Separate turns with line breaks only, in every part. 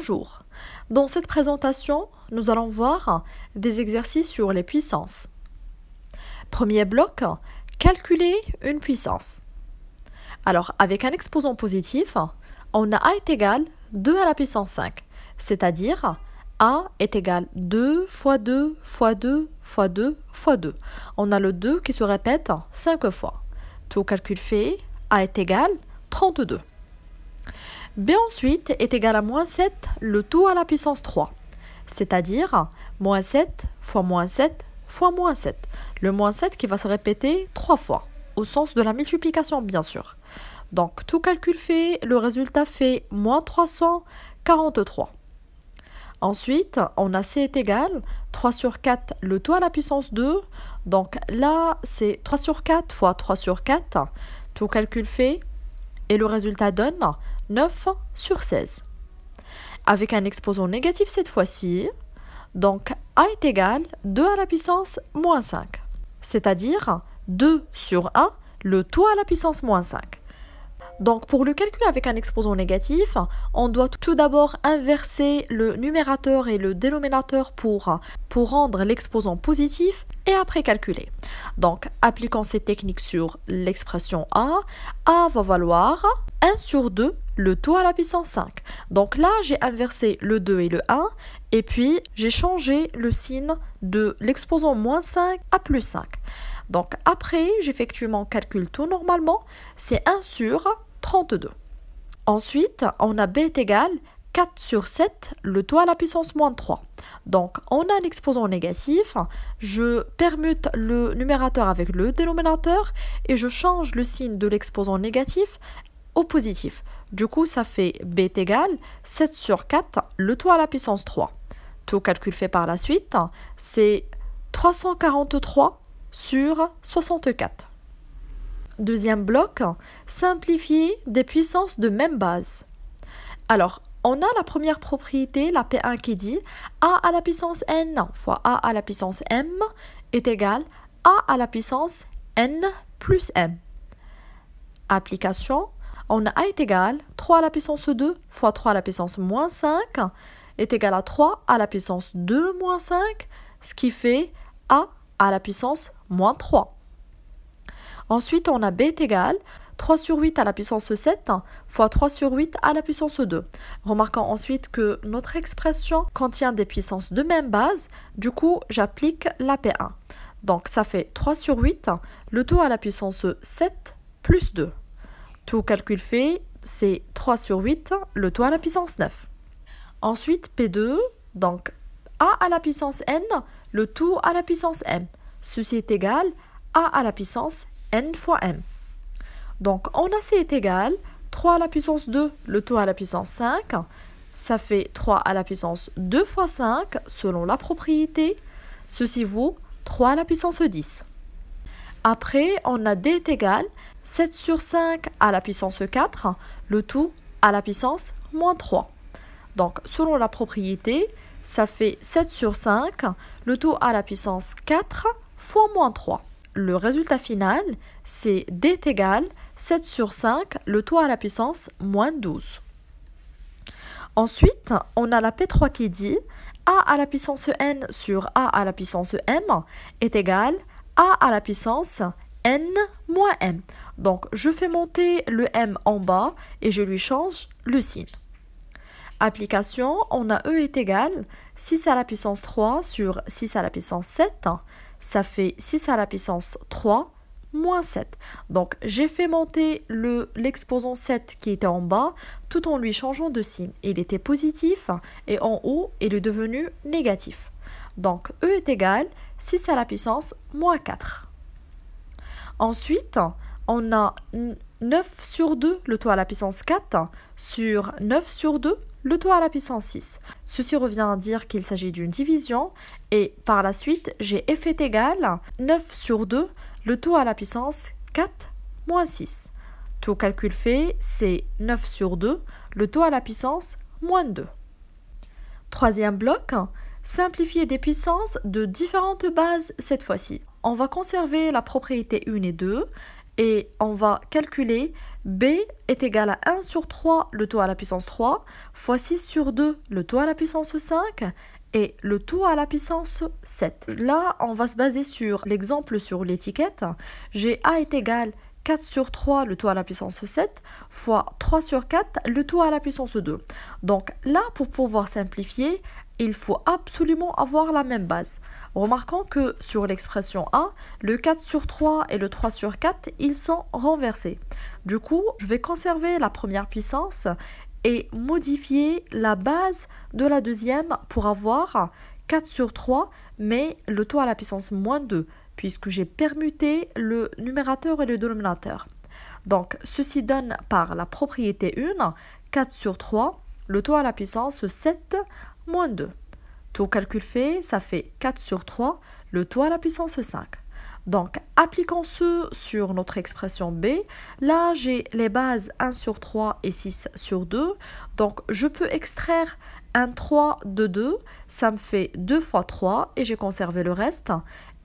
Bonjour. Dans cette présentation, nous allons voir des exercices sur les puissances. Premier bloc, calculer une puissance. Alors, avec un exposant positif, on a A est égal 2 à la puissance 5, c'est-à-dire A est égal 2 fois 2 fois 2 fois 2 fois 2. On a le 2 qui se répète 5 fois. Tout calcul fait, A est égal 32. B ensuite est égal à moins 7, le tout à la puissance 3, c'est-à-dire moins 7 fois moins 7 fois moins 7. Le moins 7 qui va se répéter 3 fois, au sens de la multiplication bien sûr. Donc tout calcul fait, le résultat fait moins 343. Ensuite, on a C est égal 3 sur 4, le tout à la puissance 2. Donc là, c'est 3 sur 4 fois 3 sur 4. Tout calcul fait et le résultat donne 9 sur 16. Avec un exposant négatif cette fois-ci, donc A est égal 2 à la puissance moins 5, c'est-à-dire 2 sur 1, le tout à la puissance moins 5. Donc pour le calcul avec un exposant négatif, on doit tout d'abord inverser le numérateur et le dénominateur pour rendre l'exposant positif et après calculer. Donc appliquant cette technique sur l'expression A va valoir 1 sur 2, le tout à la puissance 5. Donc là, j'ai inversé le 2 et le 1 et puis j'ai changé le signe de l'exposant moins 5 à plus 5. Donc après, j'effectue mon calcul tout normalement, c'est 1 sur 32. Ensuite, on a B est égal 4 sur 7, le tout à la puissance moins 3. Donc, on a l'exposant négatif, je permute le numérateur avec le dénominateur et je change le signe de l'exposant négatif au positif. Du coup, ça fait B est égal 7 sur 4, le tout à la puissance 3. Tout calcul fait par la suite, c'est 343 sur 64. Deuxième bloc, simplifier des puissances de même base. Alors, on a la première propriété, la P1 qui dit A à la puissance n fois A à la puissance m est égal A à la puissance n plus m. Application, on a A est égal 3 à la puissance 2 fois 3 à la puissance moins 5 est égal à 3 à la puissance 2 moins 5, ce qui fait A à la puissance moins 3. Ensuite, on a B est égal 3 sur 8 à la puissance 7 fois 3 sur 8 à la puissance 2. Remarquons ensuite que notre expression contient des puissances de même base, du coup, j'applique la P1. Donc, ça fait 3 sur 8, le tout à la puissance 7 plus 2. Tout calcul fait, c'est 3 sur 8, le tout à la puissance 9. Ensuite, P2, donc A à la puissance n, le tout à la puissance m. Ceci est égal A à la puissance n fois m. Donc, on a C est égal 3 à la puissance 2, le tout à la puissance 5. Ça fait 3 à la puissance 2 fois 5, selon la propriété. Ceci vaut 3 à la puissance 10. Après, on a D est égal 7 sur 5 à la puissance 4, le tout à la puissance moins 3. Donc, selon la propriété, ça fait 7 sur 5, le tout à la puissance 4 fois moins 3. Le résultat final, c'est D est égal 7 sur 5, le tout à la puissance moins 12. Ensuite, on a la P3 qui dit A à la puissance n sur A à la puissance m est égal A à la puissance n moins m. Donc, je fais monter le m en bas et je lui change le signe. Application, on a E est égal 6 à la puissance 3 sur 6 à la puissance 7. Ça fait 6 à la puissance 3 moins 7. Donc, j'ai fait monter l'exposant 7 qui était en bas tout en lui changeant de signe. Il était positif et en haut, il est devenu négatif. Donc, E est égal 6 à la puissance moins 4. Ensuite, on a 9 sur 2, le tout à la puissance 4, sur 9 sur 2, le tout à la puissance 6. Ceci revient à dire qu'il s'agit d'une division et par la suite, j'ai F est égal 9 sur 2, le tout à la puissance 4 moins 6. Tout calcul fait, c'est 9 sur 2, le tout à la puissance moins 2. Troisième bloc, simplifier des puissances de différentes bases cette fois-ci. On va conserver la propriété 1 et 2 et on va calculer b est égal à 1 sur 3 le tout à la puissance 3 fois 6 sur 2 le tout à la puissance 5 et le tout à la puissance 7. Là, on va se baser sur l'exemple sur l'étiquette. J'ai a est égal 4 sur 3 le tout à la puissance 7 fois 3 sur 4 le tout à la puissance 2. Donc là, pour pouvoir simplifier, il faut absolument avoir la même base. Remarquons que sur l'expression A, le 4 sur 3 et le 3 sur 4, ils sont renversés. Du coup, je vais conserver la première puissance et modifier la base de la deuxième pour avoir 4 sur 3, mais le tout à la puissance moins 2, puisque j'ai permuté le numérateur et le dénominateur. Donc, ceci donne par la propriété 1, 4 sur 3, le tout à la puissance 7 moins 2. Tout calcul fait, ça fait 4 sur 3, le tout à la puissance 5. Donc, appliquons ce sur notre expression B. Là, j'ai les bases 1 sur 3 et 6 sur 2. Donc, je peux extraire un 3 de 2. Ça me fait 2 fois 3 et j'ai conservé le reste.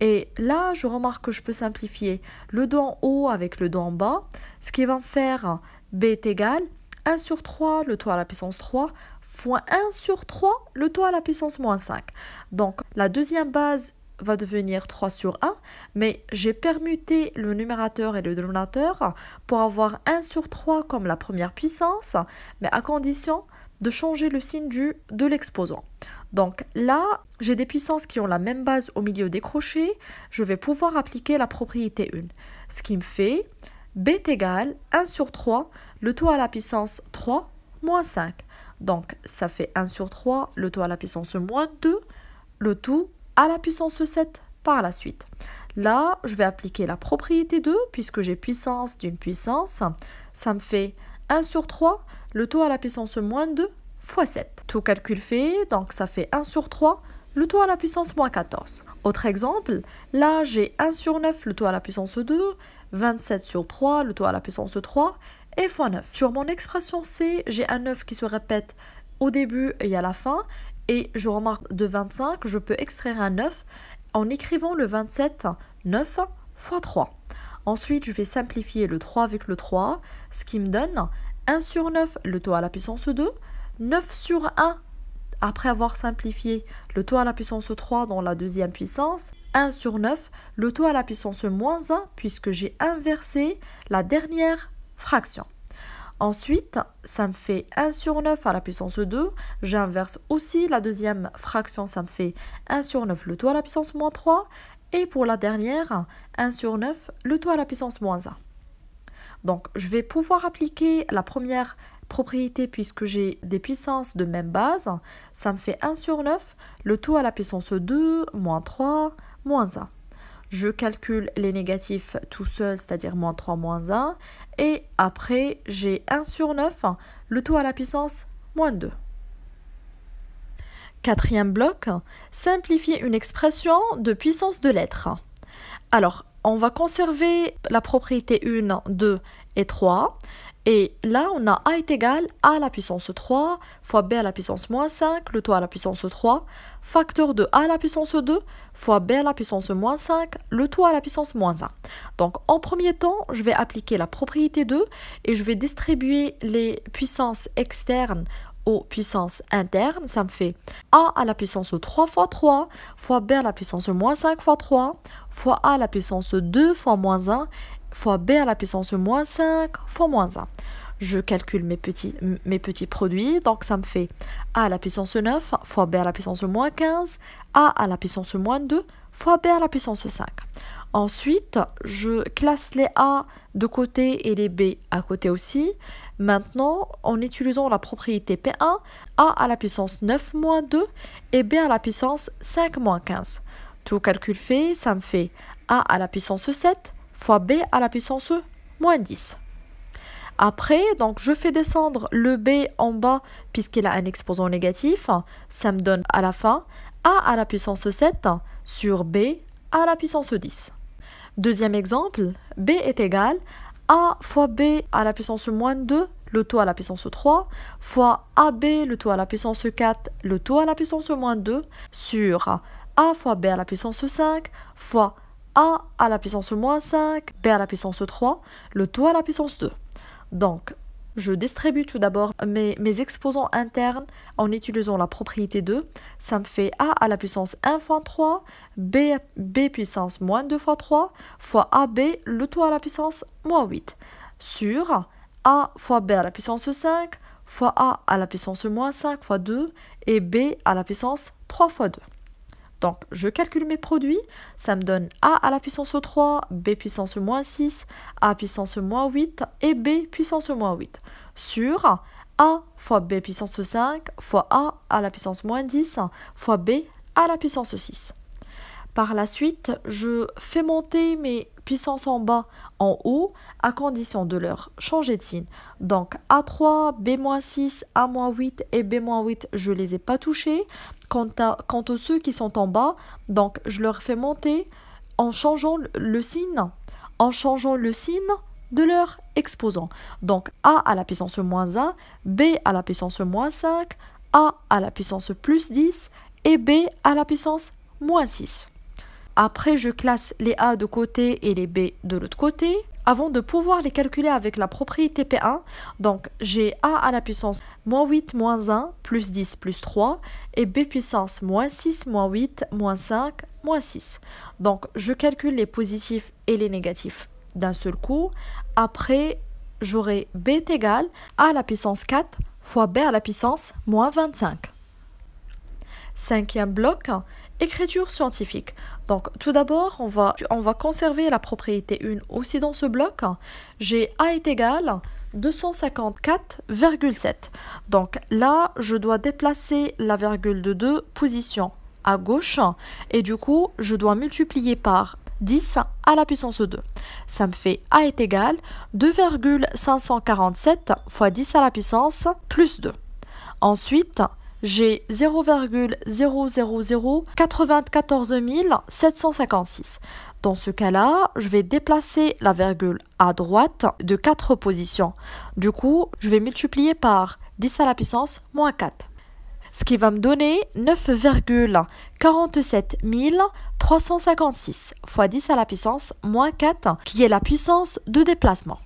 Et là, je remarque que je peux simplifier le dos en haut avec le dos en bas. Ce qui va me faire B est égal 1 sur 3, le tout à la puissance 3, fois 1 sur 3, le tout à la puissance moins 5. Donc, la deuxième base va devenir 3 sur 1, mais j'ai permuté le numérateur et le dénominateur pour avoir 1 sur 3 comme la première puissance, mais à condition de changer le signe de l'exposant. Donc là, j'ai des puissances qui ont la même base au milieu des crochets, je vais pouvoir appliquer la propriété 1. Ce qui me fait B est égal 1 sur 3, le tout à la puissance 3, moins 5. Donc ça fait 1 sur 3, le tout à la puissance moins 2, le tout à la puissance 7 par la suite. Là, je vais appliquer la propriété 2 puisque j'ai puissance d'une puissance. Ça me fait 1 sur 3, le tout à la puissance moins 2 fois 7. Tout calcul fait, donc ça fait 1 sur 3, le tout à la puissance moins 14. Autre exemple, là j'ai 1 sur 9, le tout à la puissance 2, 27 sur 3, le tout à la puissance 3 et fois 9. Sur mon expression C, j'ai un 9 qui se répète au début et à la fin. Et je remarque de 25, je peux extraire un 9 en écrivant le 27, 9 fois 3. Ensuite, je vais simplifier le 3 avec le 3, ce qui me donne 1 sur 9, le tout à la puissance 2, 9 sur 1, après avoir simplifié le tout à la puissance 3 dans la deuxième puissance, 1 sur 9, le tout à la puissance moins 1, puisque j'ai inversé la dernière fraction. Ensuite, ça me fait 1 sur 9 à la puissance 2. J'inverse aussi la deuxième fraction, ça me fait 1 sur 9 le tout à la puissance moins 3. Et pour la dernière, 1 sur 9 le tout à la puissance moins 1. Donc, je vais pouvoir appliquer la première propriété puisque j'ai des puissances de même base. Ça me fait 1 sur 9 le tout à la puissance 2, moins 3, moins 1. Je calcule les négatifs tout seul, c'est-à-dire moins 3, moins 1. Et après, j'ai 1 sur 9, le tout à la puissance moins 2. Quatrième bloc, simplifier une expression de puissance de lettres. Alors, on va conserver la propriété 1, 2 et 3. Et là, on a A est égal à la puissance 3 fois B à la puissance moins 5, le tout à la puissance 3, facteur de A à la puissance 2 fois B à la puissance moins 5, le tout à la puissance moins 1. Donc, en premier temps, je vais appliquer la propriété 2 et je vais distribuer les puissances externes aux puissances internes. Ça me fait A à la puissance 3 fois 3 fois B à la puissance moins 5 fois 3 fois A à la puissance 2 fois moins 1 fois B à la puissance moins 5 fois moins 1. Je calcule mes petits produits. Donc, ça me fait A à la puissance 9 fois B à la puissance moins 15, A à la puissance moins 2 fois B à la puissance 5. Ensuite, je classe les A de côté et les B à côté aussi. Maintenant, en utilisant la propriété P1, A à la puissance 9 moins 2 et B à la puissance 5 moins 15. Tout calcul fait, ça me fait A à la puissance 7 fois B à la puissance moins 10. Après, donc, je fais descendre le B en bas puisqu'il a un exposant négatif. Ça me donne à la fin A à la puissance 7 sur B à la puissance 10. Deuxième exemple, B est égal A fois B à la puissance moins 2, le tout à la puissance 3, fois AB, le tout à la puissance 4, le tout à la puissance moins 2, sur A fois B à la puissance 5, fois A à la puissance moins 5, B à la puissance 3, le tout à la puissance 2. Donc, je distribue tout d'abord mes exposants internes en utilisant la propriété 2. Ça me fait A à la puissance 1 fois 3, B puissance moins 2 fois 3, fois AB, le tout à la puissance moins 8, sur A fois B à la puissance 5, fois A à la puissance moins 5 fois 2, et B à la puissance 3 fois 2. Donc, je calcule mes produits, ça me donne A à la puissance 3, B puissance moins 6, A puissance moins 8 et B puissance moins 8 sur A fois B puissance 5 fois A à la puissance moins 10 fois B à la puissance 6. Par la suite, je fais monter mes puissances en bas en haut à condition de leur changer de signe. Donc A3, B-6, A-8 et B-8, je ne les ai pas touchés. Quant aux ceux qui sont en bas, donc je leur fais monter en changeant le signe, de leur exposant. Donc A à la puissance moins 1, B à la puissance moins 5, A à la puissance plus 10 et B à la puissance moins 6. Après, je classe les A de côté et les B de l'autre côté avant de pouvoir les calculer avec la propriété P1. Donc, j'ai A à la puissance moins 8, moins 1, plus 10, plus 3 et B puissance moins 6, moins 8, moins 5, moins 6. Donc, je calcule les positifs et les négatifs d'un seul coup. Après, j'aurai B est égal à la puissance 4 fois B à la puissance moins 25. Cinquième bloc, écriture scientifique. Donc tout d'abord, on va conserver la propriété 1 aussi dans ce bloc. J'ai A est égal 254,7. Donc là, je dois déplacer la virgule de 2 positions à gauche et du coup, je dois multiplier par 10 à la puissance 2. Ça me fait A est égal 2,547 fois 10 à la puissance plus 2. Ensuite, j'ai 0,00094 756. Dans ce cas-là, je vais déplacer la virgule à droite de 4 positions. Du coup, je vais multiplier par 10 à la puissance moins 4. Ce qui va me donner 9,47 356 fois 10 à la puissance moins 4, qui est la puissance de déplacement.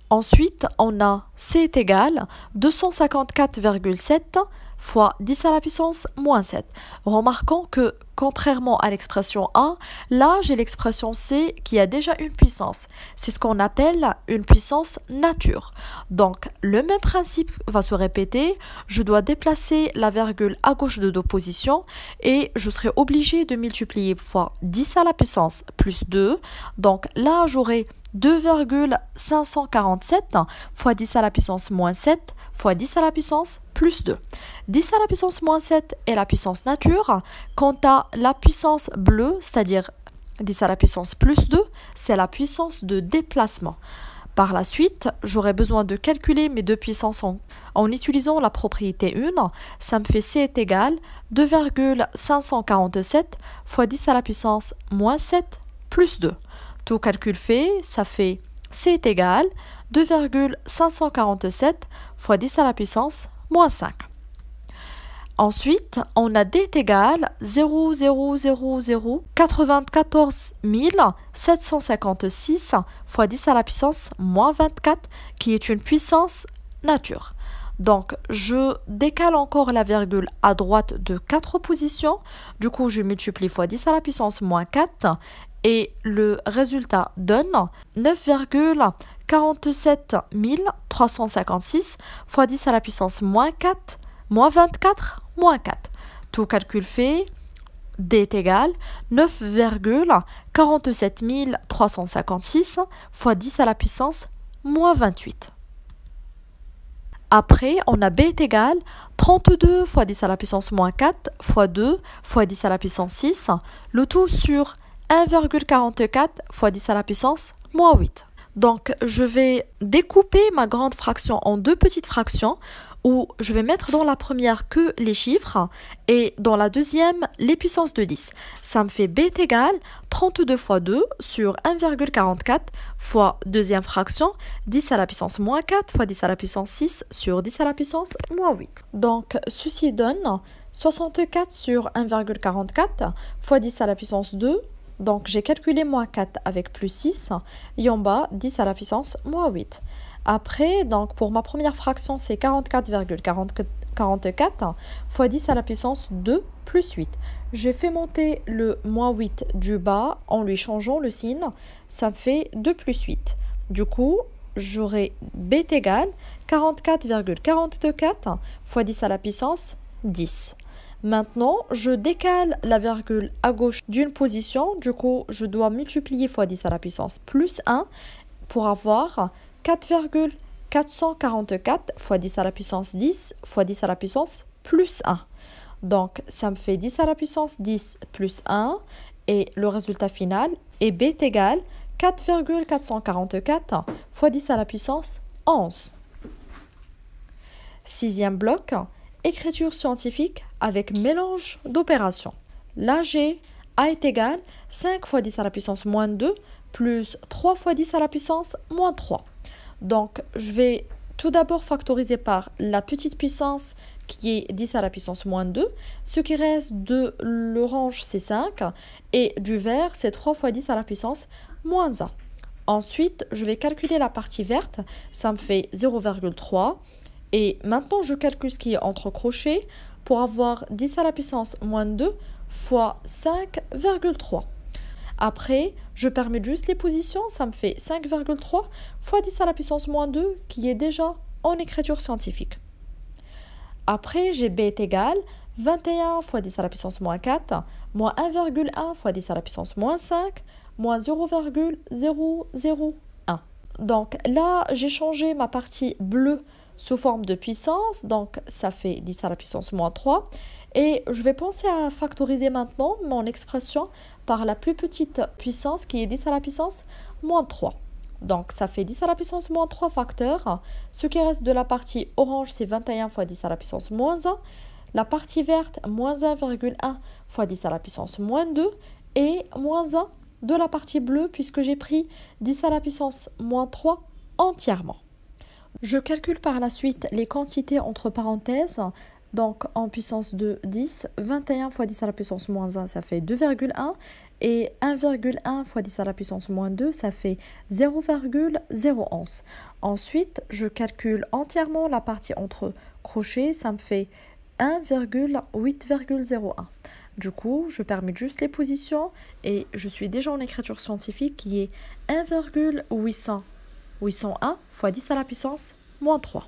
Ensuite, on a C est égal 254,7 fois 10 à la puissance moins 7. Remarquons que, contrairement à l'expression A, là j'ai l'expression C qui a déjà une puissance. C'est ce qu'on appelle une puissance nature. Donc le même principe va se répéter. Je dois déplacer la virgule à gauche de 2 positions et je serai obligé de multiplier fois 10 à la puissance plus 2. Donc là j'aurai 2,547 fois 10 à la puissance moins 7 fois 10 à la puissance plus 2. 10 à la puissance moins 7 est la puissance nature. Quant à la puissance bleue, c'est-à-dire 10 à la puissance plus 2, c'est la puissance de déplacement. Par la suite, j'aurai besoin de calculer mes deux puissances en utilisant la propriété 1. Ça me fait C est égal 2,547 fois 10 à la puissance moins 7 plus 2. Tout calcul fait, ça fait C est égal 2,547 fois 10 à la puissance moins 5. Ensuite, on a D est égal 0,00094 756 fois 10 à la puissance moins 24, qui est une puissance nature. Donc, je décale encore la virgule à droite de 4 positions. Du coup, je multiplie fois 10 à la puissance moins 4 et le résultat donne 9,47 356 fois 10 à la puissance moins 4, moins 24, moins 4. Tout calcul fait, D est égal 9,47 356 fois 10 à la puissance moins 28. Après, on a B est égal 32 fois 10 à la puissance moins 4 fois 2 fois 10 à la puissance 6, le tout sur 1,44 fois 10 à la puissance moins 8. Donc, je vais découper ma grande fraction en deux petites fractions où je vais mettre dans la première que les chiffres et dans la deuxième les puissances de 10. Ça me fait B est égal 32 fois 2 sur 1,44 fois deuxième fraction 10 à la puissance moins 4 fois 10 à la puissance 6 sur 10 à la puissance moins 8. Donc, ceci donne 64 sur 1,44 fois 10 à la puissance 2 Donc, j'ai calculé moins 4 avec plus 6. Et en bas, 10 à la puissance moins 8. Après, donc, pour ma première fraction, c'est 44,44 fois 10 à la puissance 2 plus 8. J'ai fait monter le moins 8 du bas en lui changeant le signe. Ça me fait 2 plus 8. Du coup, j'aurai b est égal 44,44 fois 10 à la puissance 10. Maintenant, je décale la virgule à gauche d'une position. Du coup, je dois multiplier fois 10 à la puissance plus 1 pour avoir 4,444 fois 10 à la puissance 10 fois 10 à la puissance plus 1. Donc, ça me fait 10 à la puissance 10 plus 1 et le résultat final est b est égal 4,444 fois 10 à la puissance 11. Sixième bloc, écriture scientifique avec mélange d'opérations. Là, j'ai A est égal 5 fois 10 à la puissance moins 2 plus 3 fois 10 à la puissance moins 3. Donc, je vais tout d'abord factoriser par la petite puissance qui est 10 à la puissance moins 2. Ce qui reste de l'orange, c'est 5. Et du vert, c'est 3 fois 10 à la puissance moins 1. Ensuite, je vais calculer la partie verte. Ça me fait 0,3. Et maintenant, je calcule ce qui est entre crochets pour avoir 10 à la puissance moins 2 fois 5,3. Après, je permets juste les positions. Ça me fait 5,3 fois 10 à la puissance moins 2 qui est déjà en écriture scientifique. Après, j'ai b est égal 21 fois 10 à la puissance moins 4 moins 1,1 fois 10 à la puissance moins 5 moins 0,001. Donc là, j'ai changé ma partie bleue sous forme de puissance, donc ça fait 10 à la puissance moins 3. Et je vais penser à factoriser maintenant mon expression par la plus petite puissance qui est 10 à la puissance moins 3. Donc ça fait 10 à la puissance moins 3 facteurs. Ce qui reste de la partie orange, c'est 21 fois 10 à la puissance moins 1. La partie verte, moins 1,1 fois 10 à la puissance moins 2. Et moins 1 de la partie bleue puisque j'ai pris 10 à la puissance moins 3 entièrement. Je calcule par la suite les quantités entre parenthèses. Donc en puissance de 10, 21 fois 10 à la puissance moins 1, ça fait 2,1. Et 1,1 fois 10 à la puissance moins 2, ça fait 0,011. Ensuite, je calcule entièrement la partie entre crochets, ça me fait 1,8,01. Du coup, je permets juste les positions et je suis déjà en écriture scientifique qui est 1,801 fois 10 à la puissance moins 3.